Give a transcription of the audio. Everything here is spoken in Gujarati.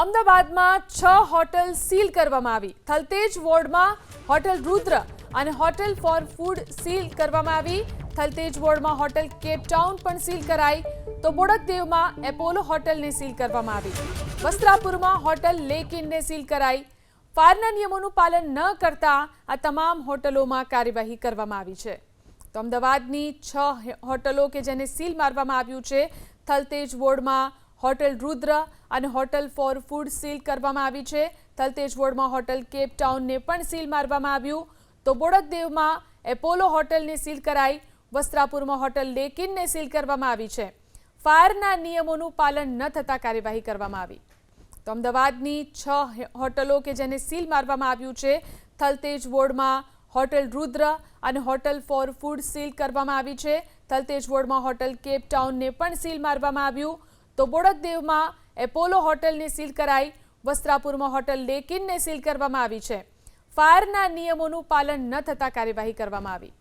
અમદાવાદમાં 6 હોટલ સીલ કરવામાં આવી। થલતેજ વોર્ડમાં હોટલ રુદ્ર અને હોટલ ફોર ફૂડ સીલ કરવામાં આવી। થલતેજ વોર્ડમાં હોટલ કેપ ટાઉન પણ સીલ કરાઈ તો બોડકદેવમાં એપોલો હોટલને સીલ કરવામાં આવી। વસ્ત્રાપુરમાં હોટલ લેક ઇનને સીલ કરાઈ। ફાયરના નિયમોનું પાલન ન કરતા આ તમામ હોટલોમાં કાર્યવાહી કરવામાં આવી છે। તો અમદાવાદની 6 હોટલો કે જેને સીલ મારવામાં આવ્યું છે। થલતેજ વોર્ડમાં હોટલ રુદ્ર અને હોટલ ફોર ફૂડ સીલ કરવામાં આવી છે। થલતેજ વોર્ડમાં હોટલ કેપ ટાઉનને પણ સીલ મારવામાં આવ્યું તો બોડકદેવમાં એપોલો હોટલને સીલ કરાઈ। વસ્ત્રાપુરમાં હોટલ લેક ઇનને સીલ કરવામાં આવી છે। ફાયરના નિયમોનું પાલન ન થતા કાર્યવાહી કરવામાં આવી। તો અમદાવાદની 6 હોટલો કે જેને સીલ મારવામાં આવ્યું છે। થલતેજ વોર્ડમાં હોટલ રુદ્ર અને હોટલ ફોર ફૂડ સીલ કરવામાં આવી છે। થલતેજ વોર્ડમાં હોટલ કેપ ટાઉનને પણ સીલ મારવામાં આવ્યું તો બોડકદેવમાં એપોલો હોટલને સીલ કરાઈ। વસ્ત્રાપુરમાં હોટલ લેક ઇનને સીલ કરવામાં આવી છે। ફાયરના નિયમોનું પાલન ન થતા કાર્યવાહી કરવામાં આવી।